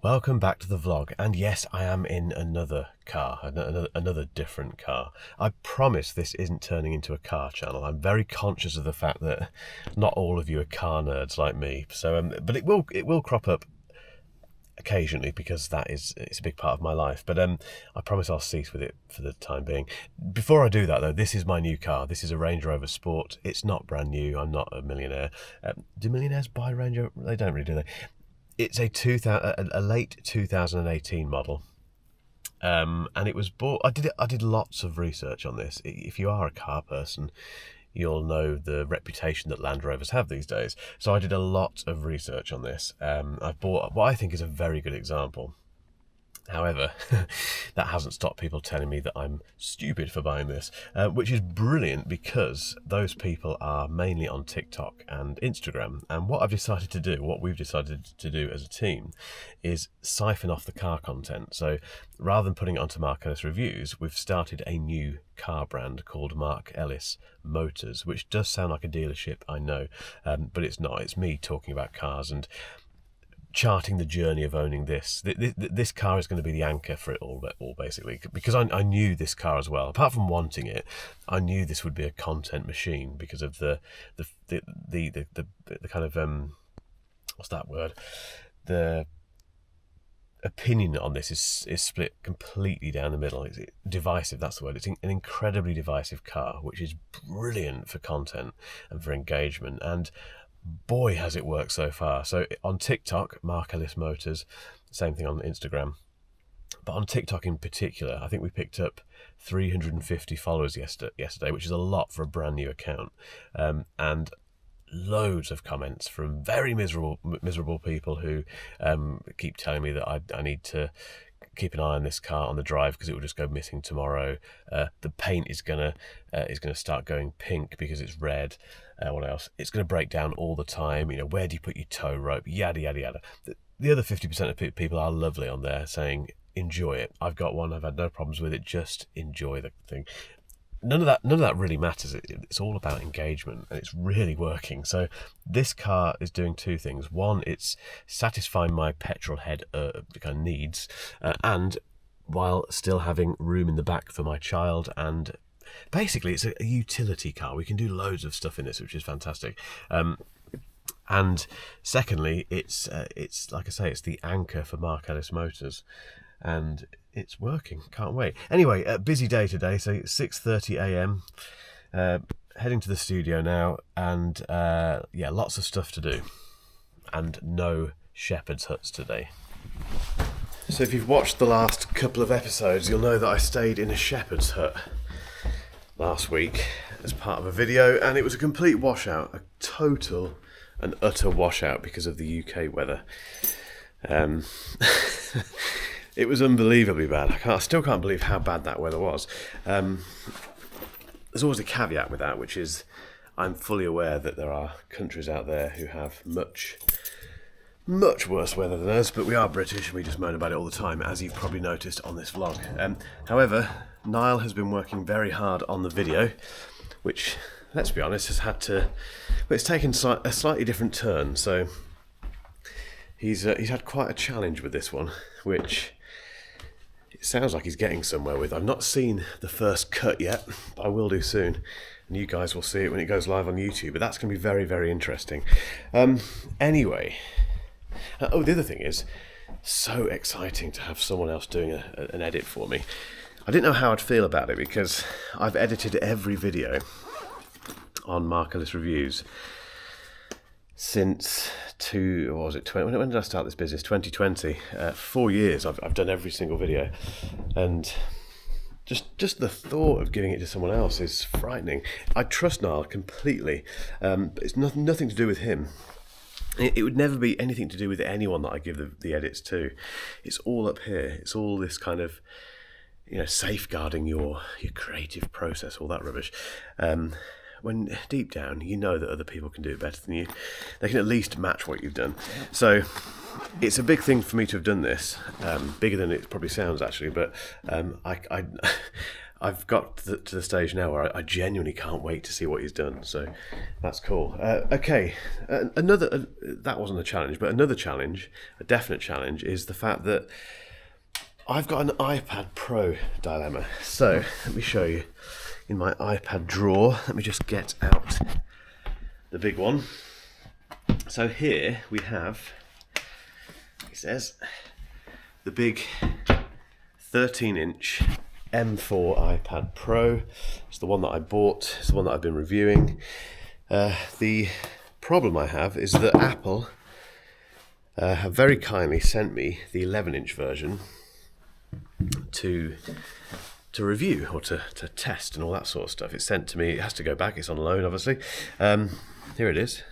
Welcome back to the vlog, and yes, I am in another car, another different car. I promise this isn't turning into a car channel. I'm very conscious of the fact that not all of you are car nerds like me. So, but it will crop up occasionally because it's a big part of my life. But I promise I'll cease with it for the time being. Before I do that, though, this is my new car. This is a Range Rover Sport. It's not brand new. I'm not a millionaire. Do millionaires buy Range Rover? They don't really, do they? It's a late 2018 model, and it was bought. I did lots of research on this. If you are a car person, you'll know the reputation that Land Rovers have these days. So I did a lot of research on this. I bought what I think is a very good example. However, that hasn't stopped people telling me that I'm stupid for buying this, which is brilliant because those people are mainly on TikTok and Instagram. And what we've decided to do as a team is siphon off the car content. So rather than putting it onto Mark Ellis Reviews, we've started a new car brand called Mark Ellis Motors, which does sound like a dealership, I know, but it's not. It's me talking about cars and charting the journey of owning this. This car is going to be the anchor for it all basically, because I knew this car as well. Apart from wanting it, I knew this would be a content machine because of the kind of what's that word? The opinion on this is split completely down the middle. It's divisive, that's the word. It's an incredibly divisive car, which is brilliant for content and for engagement, and boy has it worked so far. So on TikTok, Mark Ellis Motors, same thing on Instagram, but on TikTok in particular, I think we picked up 350 followers yesterday, which is a lot for a brand new account, and loads of comments from very miserable people who keep telling me that I need to keep an eye on this car on the drive because it will just go missing tomorrow. The paint is gonna start going pink because it's red. What else? It's gonna break down all the time. You know, where do you put your tow rope? Yada yada yada. The other 50% of people are lovely on there, saying enjoy it. I've got one. I've had no problems with it. Just enjoy the thing. None of that really matters. It's all about engagement, and it's really working. So this car is doing two things. One, it's satisfying my petrol head kind of needs, and while still having room in the back for my child. And basically, it's a utility car. We can do loads of stuff in this, which is fantastic. And secondly, it's like I say, it's the anchor for Mark Ellis Motors, and it's working. Can't wait. Anyway, a busy day today. So it's 6:30 a.m. Heading to the studio now, and yeah, lots of stuff to do, and no shepherd's huts today. So if you've watched the last couple of episodes, you'll know that I stayed in a shepherd's hut last week as part of a video, and it was a complete washout, a total and utter washout because of the UK weather. It was unbelievably bad. I still can't believe how bad that weather was. There's always a caveat with that, which is I'm fully aware that there are countries out there who have much worse weather than us, but we are British and we just moan about it all the time, as you've probably noticed on this vlog. However, Niall has been working very hard on the video, which, let's be honest, it's taken a slightly different turn. So he's had quite a challenge with this one, which it sounds like he's getting somewhere with. I've not seen the first cut yet, but I will do soon, and you guys will see it when it goes live on YouTube. But that's going to be very, very interesting. Anyway, the other thing is, so exciting to have someone else doing an edit for me. I didn't know how I'd feel about it because I've edited every video on Mark Ellis Reviews since when did I start this business? 2020. 4 years I've done every single video, and just the thought of giving it to someone else is frightening. I trust Niall completely, but it's nothing to do with him. It would never be anything to do with anyone that I give the edits to. It's all up here. It's all this kind of, safeguarding your creative process, all that rubbish. When deep down you know that other people can do it better than you. They can at least match what you've done. So it's a big thing for me to have done this, bigger than it probably sounds actually, but I've got to the stage now where I genuinely can't wait to see what he's done. So that's cool. Okay, that wasn't a challenge, but another challenge, a definite challenge, is the fact that I've got an iPad Pro dilemma. So let me show you in my iPad drawer. Let me just get out the big one. So here we have, it says, the big 13-inch M4 iPad Pro. It's the one that I bought. It's the one that I've been reviewing. The problem I have is that Apple have very kindly sent me the 11-inch version to review or to test and all that sort of stuff. It's sent to me. It has to go back. It's on loan, obviously. Here it is.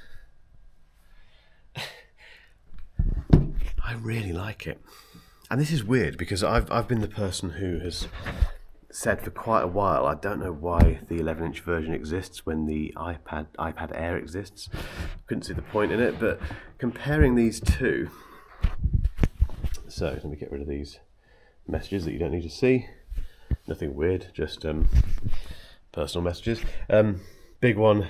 I really like it. And this is weird because I've been the person who has said for quite a while, I don't know why the 11-inch version exists when the iPad Air exists. Couldn't see the point in it, but comparing these two. So let me get rid of these messages that you don't need to see. Nothing weird, just personal messages. Big one,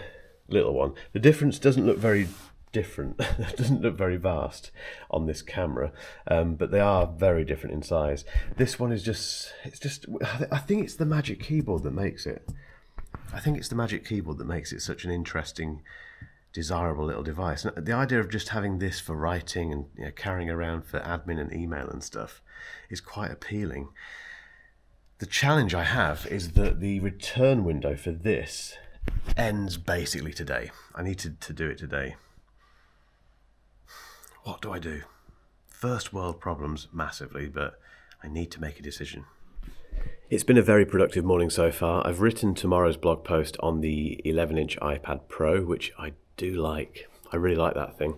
little one. The difference doesn't look very different. It doesn't look very vast on this camera, but they are very different in size. This one is just, I think it's the Magic Keyboard that makes it. I think it's the Magic Keyboard that makes it such an interesting, desirable little device. And the idea of just having this for writing and carrying around for admin and email and stuff is quite appealing. The challenge I have is that the return window for this ends basically today. I need to do it today. What do I do? First world problems massively, but I need to make a decision. It's been a very productive morning so far. I've written tomorrow's blog post on the 11-inch iPad Pro, which I do like. I really like that thing.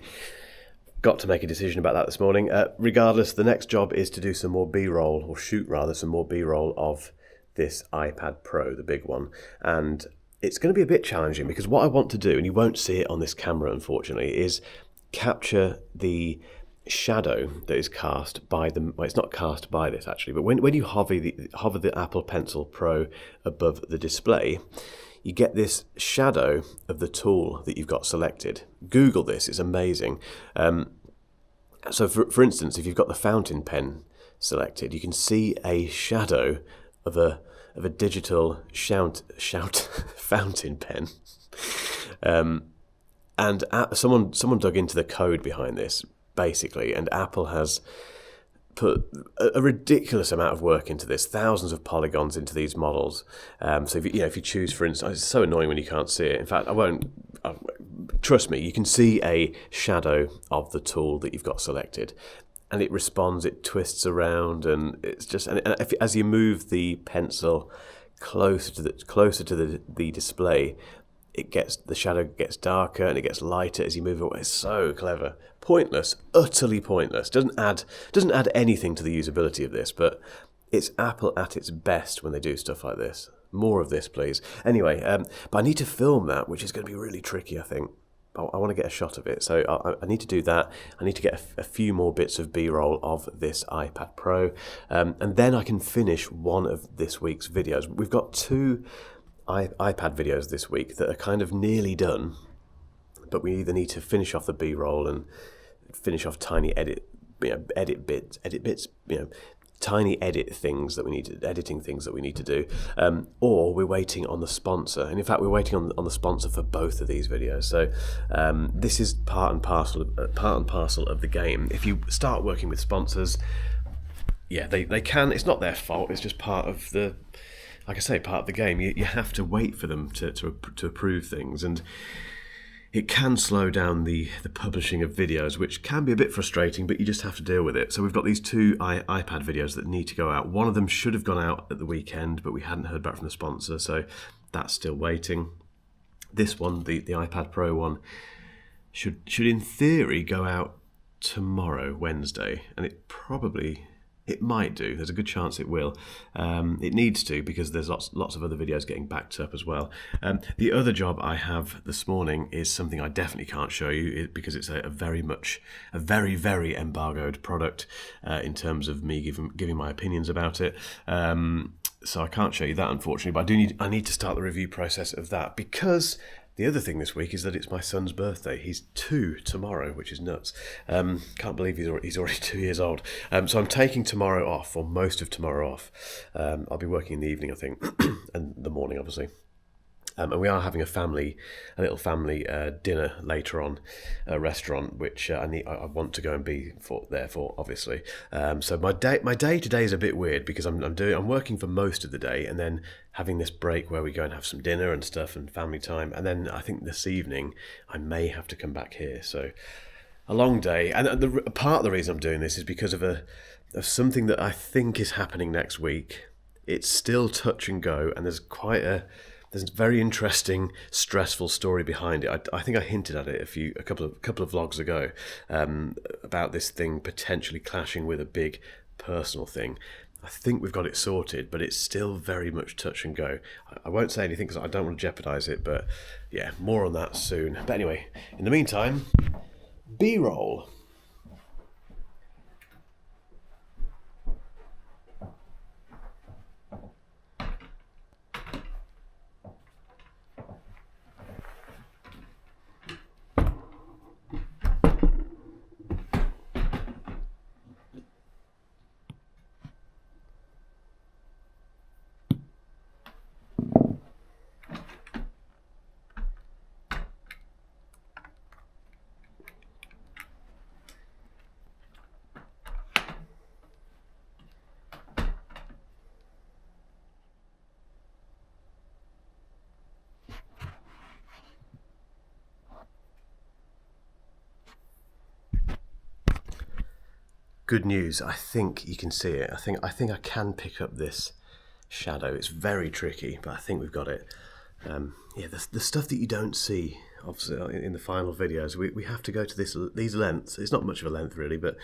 Got to make a decision about that this morning. Regardless, the next job is to do some more B-roll, or shoot rather, some more B-roll of this iPad Pro, the big one. And it's going to be a bit challenging because what I want to do, and you won't see it on this camera unfortunately, is capture the shadow that is cast by the, well, it's not cast by this actually, but when you hover the Apple Pencil Pro above the display, you get this shadow of the tool that you've got selected. Google this, it's amazing. So for instance, if you've got the fountain pen selected, you can see a shadow of a digital fountain pen. And someone dug into the code behind this, basically, and Apple has put a ridiculous amount of work into this, thousands of polygons into these models. So if you choose, for instance, it's so annoying when you can't see it. In fact, trust me, you can see a shadow of the tool that you've got selected, and it responds, it twists around, and it's just, as you move the pencil closer to the display, the shadow gets darker and it gets lighter as you move away. It's so clever. Pointless, utterly pointless. Doesn't add anything to the usability of this, but it's Apple at its best when they do stuff like this. More of this, please. Anyway, but I need to film that, which is going to be really tricky, I think. I want to get a shot of it, so I need to do that. I need to get a few more bits of B-roll of this iPad Pro, and then I can finish one of this week's videos. We've got two iPad videos this week that are kind of nearly done, but we either need to finish off the B-roll and finish off tiny edit bits, tiny editing things that we need to do, or we're waiting on the sponsor. And in fact, we're waiting on the sponsor for both of these videos. So this is part and parcel of the game. If you start working with sponsors, yeah, they can. It's not their fault. It's just part of the, like I say, part of the game. You have to wait for them to approve things, and it can slow down the publishing of videos, which can be a bit frustrating, but you just have to deal with it. So we've got these two iPad videos that need to go out. One of them should have gone out at the weekend, but we hadn't heard back from the sponsor, so that's still waiting. This one, the iPad Pro one, should in theory go out tomorrow, Wednesday, and it might do. There's a good chance it will. It needs to, because there's lots of other videos getting backed up as well. The other job I have this morning is something I definitely can't show you because it's a very, very embargoed product in terms of me giving my opinions about it. So I can't show you that, unfortunately, but I need to start the review process of that, because the other thing this week is that it's my son's birthday. He's 2 tomorrow, which is nuts. Can't believe he's already 2 years old. So I'm taking tomorrow off, or most of tomorrow off. I'll be working in the evening, I think, and the morning, obviously. And we are having a little family dinner later on, a restaurant, which I want to go and be there for, obviously. So my day today is a bit weird, because I'm working for most of the day, and then having this break where we go and have some dinner and stuff and family time, and then I think this evening I may have to come back here. So a long day, and part of the reason I'm doing this is because of something that I think is happening next week. It's still touch and go, and there's a very interesting, stressful story behind it. I think I hinted at it a couple of vlogs ago, about this thing potentially clashing with a big personal thing. I think we've got it sorted, but it's still very much touch and go. I won't say anything because I don't want to jeopardise it, but yeah, more on that soon. But anyway, in the meantime, B-roll. Good news. I think you can see it. I think I can pick up this shadow. It's very tricky, but I think we've got it. Yeah, the stuff that you don't see, obviously, in the final videos, we have to go to these lengths. It's not much of a length, really, but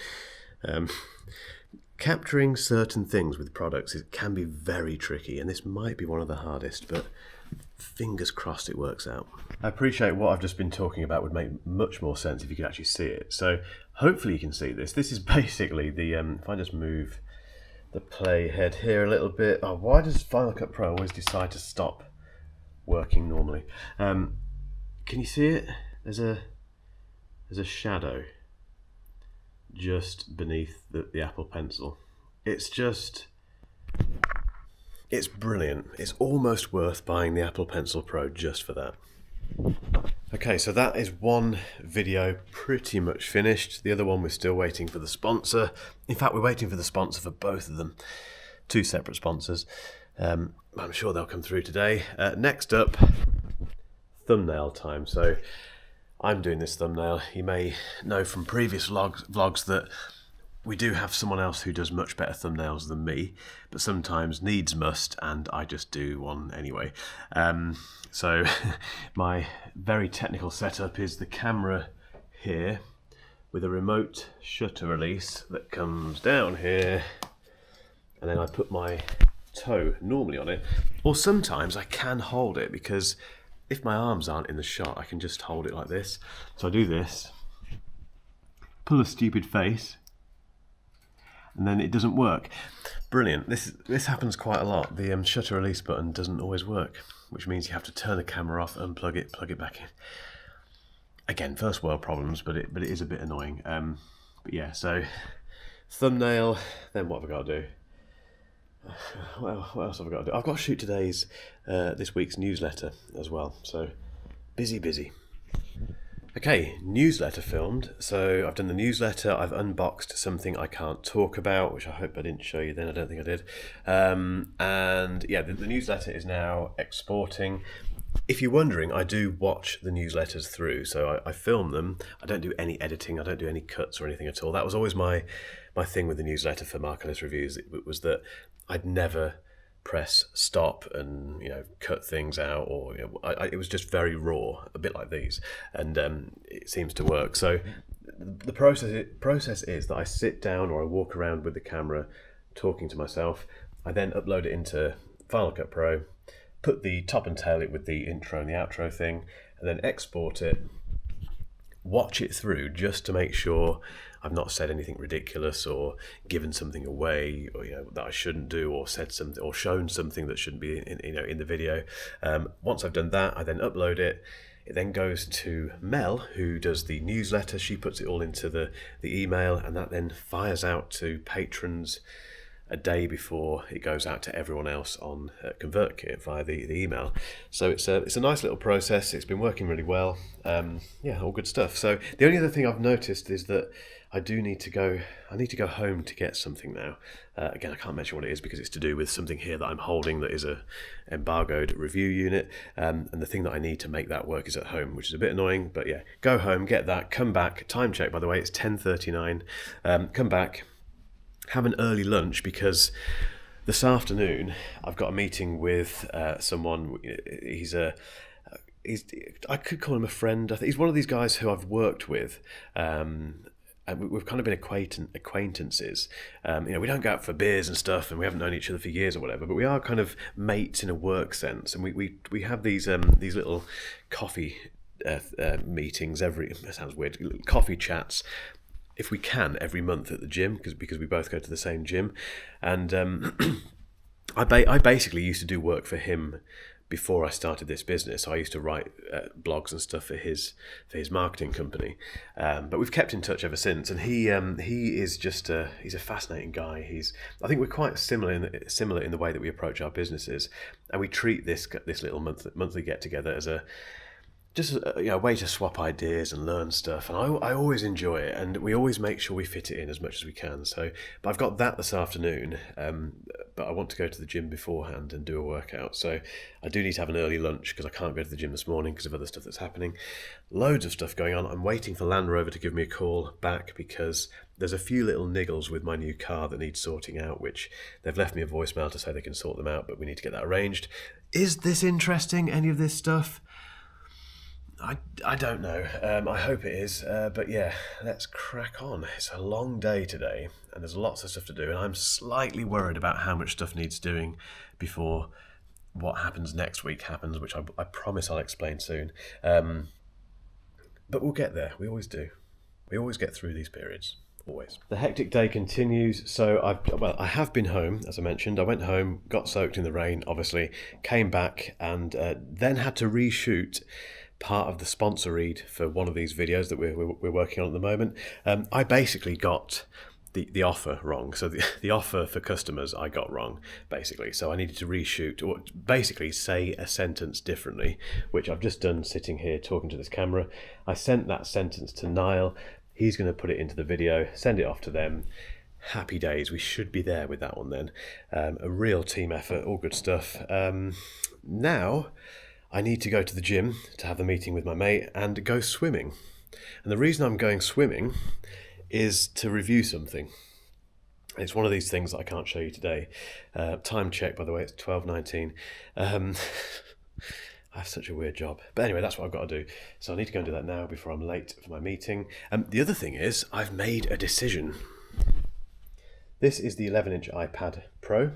capturing certain things with products, it can be very tricky, and this might be one of the hardest, but fingers crossed it works out. I appreciate what I've just been talking about would make much more sense if you could actually see it. So hopefully you can see this. This is basically the, if I just move the play head here a little bit. Oh, why does Final Cut Pro always decide to stop working normally? Can you see it? There's a shadow just beneath the Apple Pencil. It's brilliant. It's almost worth buying the Apple Pencil Pro just for that. Okay, so that is one video pretty much finished. The other one, we're still waiting for the sponsor. In fact, we're waiting for the sponsor for both of them. 2 separate sponsors. I'm sure they'll come through today. Next up, thumbnail time. So I'm doing this thumbnail. You may know from previous vlogs that we do have someone else who does much better thumbnails than me, but sometimes needs must, and I just do one anyway. So my very technical setup is the camera here with a remote shutter release that comes down here, and then I put my toe normally on it, or sometimes I can hold it, because if my arms aren't in the shot, I can just hold it like this. So I do this, pull a stupid face, and then it doesn't work. Brilliant. This happens quite a lot. The shutter release button doesn't always work, which means you have to turn the camera off, unplug it, plug it back in. Again, first world problems, but it is a bit annoying. But yeah, so thumbnail. Then what have I got to do? Well, what else have I got to do? I've got to shoot this week's newsletter as well. So busy. Okay, newsletter filmed. So I've done the newsletter, I've unboxed something I can't talk about, which I hope I didn't show you then, I don't think I did. And yeah, the newsletter is now exporting. If you're wondering, I do watch the newsletters through, so I film them. I don't do any editing, I don't do any cuts or anything at all. That was always my thing with the newsletter for Mark Ellis Reviews. It was that I'd never press stop and cut things out, or it was just very raw, a bit like these, and it seems to work. So the process is that I sit down or I walk around with the camera talking to myself. I then upload it into Final Cut Pro, put the top and tail it with the intro and the outro thing, and then export it, watch it through just to make sure I've not said anything ridiculous or given something away, or that I shouldn't do, or said something or shown something that shouldn't be in the video. Once I've done that, I then upload it. It then goes to Mel, who does the newsletter. She puts it all into the email, and that then fires out to patrons a day before it goes out to everyone else on ConvertKit via the email. So it's a nice little process. It's been working really well. All good stuff. So the only other thing I've noticed is that I need to go home to get something now. Again, I can't mention what it is because it's to do with something here that I'm holding that is a embargoed review unit, and the thing that I need to make that work is at home, which is a bit annoying. But yeah, go home, get that, come back. Time check, by the way, it's 10:39. Come back, have an early lunch, because this afternoon I've got a meeting with someone. I could call him a friend. I think he's one of these guys who I've worked with, and we've kind of been acquaintances. We don't go out for beers and stuff, and we haven't known each other for years or whatever, but we are kind of mates in a work sense, and we have these little coffee meetings it sounds weird, coffee chats, if we can, every month at the gym, because we both go to the same gym. And I basically used to do work for him before I started this business. So I used to write blogs and stuff for his marketing company. But we've kept in touch ever since. And he is just he's a fascinating guy. I think we're quite similar in the way that we approach our businesses, and we treat this little monthly get together as a way to swap ideas and learn stuff, and I always enjoy it, and we always make sure we fit it in as much as we can. But I've got that this afternoon, but I want to go to the gym beforehand and do a workout, so I do need to have an early lunch because I can't go to the gym this morning because of other stuff that's happening. Loads of stuff going on. I'm waiting for Land Rover to give me a call back because there's a few little niggles with my new car that need sorting out, which they've left me a voicemail to say they can sort them out, but we need to get that arranged. Is this interesting, any of this stuff? I don't know. I hope it is. But yeah, let's crack on. It's a long day today, and there's lots of stuff to do, and I'm slightly worried about how much stuff needs doing before what happens next week happens, which I promise I'll explain soon. But we'll get there. We always do. We always get through these periods. Always. The hectic day continues. So I have been home, as I mentioned. I went home, got soaked in the rain, obviously, came back, and then had to reshoot part of the sponsor read for one of these videos that we're working on at the moment. I basically got the offer wrong. So the offer for customers I got wrong, basically. So I needed to reshoot, or basically say a sentence differently, which I've just done sitting here talking to this camera. I sent that sentence to Niall. He's going to put it into the video, send it off to them. Happy days. We should be there with that one then. A real team effort, all good stuff. Now I need to go to the gym to have the meeting with my mate and go swimming. And the reason I'm going swimming is to review something. It's one of these things that I can't show you today. Time check, by the way, it's 12:19. I have such a weird job. But anyway, that's what I've got to do. So I need to go and do that now before I'm late for my meeting. The other thing is, I've made a decision. This is the 11-inch iPad Pro.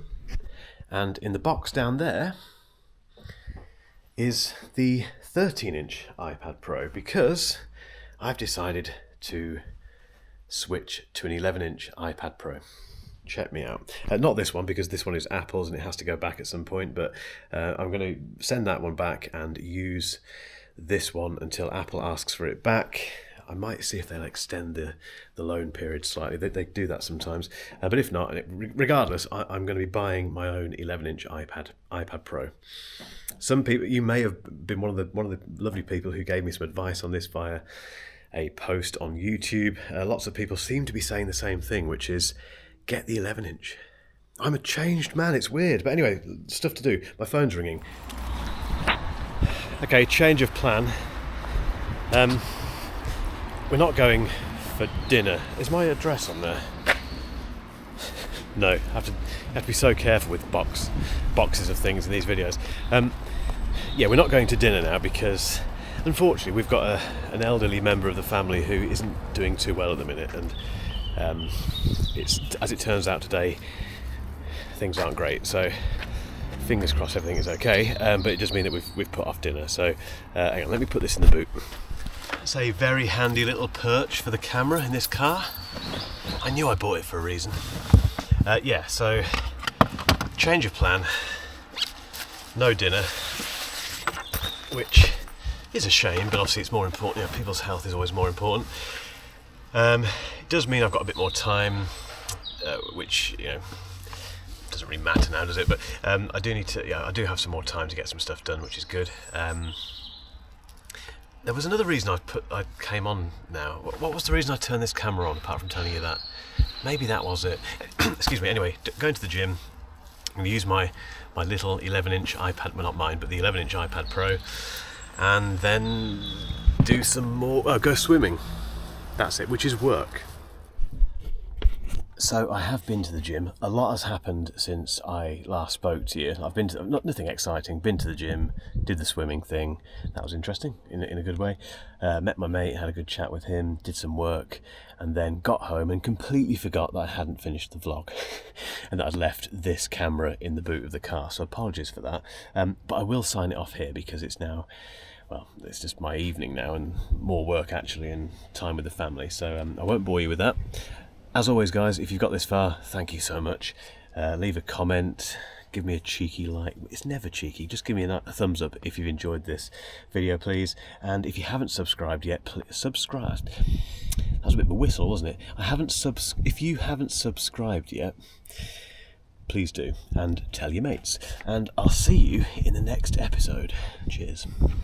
And in the box down there is the 13-inch iPad Pro, because I've decided to switch to an 11-inch iPad Pro. Check me out. Not this one, because this one is Apple's and it has to go back at some point, but I'm going to send that one back and use this one until Apple asks for it back. I might see if they'll extend the loan period slightly. They do that sometimes. But if not, regardless, I'm going to be buying my own 11-inch iPad Pro. Some people, you may have been one of the lovely people who gave me some advice on this via a post on YouTube. Lots of people seem to be saying the same thing, which is get the 11-inch. I'm a changed man. It's weird. But anyway, stuff to do. My phone's ringing. Okay, change of plan. We're not going for dinner. Is my address on there? No, I have to be so careful with boxes of things in these videos. Yeah, we're not going to dinner now because, unfortunately, we've got an elderly member of the family who isn't doing too well at the minute, and it's, as it turns out today, things aren't great. So, fingers crossed everything is okay. But it does mean that we've put off dinner. So, hang on, let me put this in the boot. It's a very handy little perch for the camera in this car. I knew I bought it for a reason. Yeah, so change of plan. No dinner, which is a shame, but obviously it's more important. You know, people's health is always more important. It does mean I've got a bit more time, which, you know, doesn't really matter now, does it? But I do need to. Yeah, I do have some more time to get some stuff done, which is good. There was another reason I came on now. What was the reason I turned this camera on, apart from telling you that? Maybe that was it. Excuse me. Anyway, going to the gym. I'm going to use my little 11-inch iPad, well, not mine, but the 11-inch iPad Pro, and then do some more, go swimming. That's it, which is work. So I have been to the gym. A lot has happened since I last spoke to you. I've been to, nothing exciting, been to the gym, did the swimming thing. That was interesting, in a good way. Met my mate, had a good chat with him, did some work, and then got home and completely forgot that I hadn't finished the vlog and that I'd left this camera in the boot of the car. So apologies for that. But I will sign it off here because it's now, well, it's just my evening now and more work actually and time with the family. So I won't bore you with that. As always, guys, if you've got this far, thank you so much. Leave a comment, give me a cheeky like. It's never cheeky, just give me a thumbs up if you've enjoyed this video, please. And if you haven't subscribed yet, please subscribe. That was a bit of a whistle, wasn't it? If you haven't subscribed yet, please do, and tell your mates. And I'll see you in the next episode. Cheers.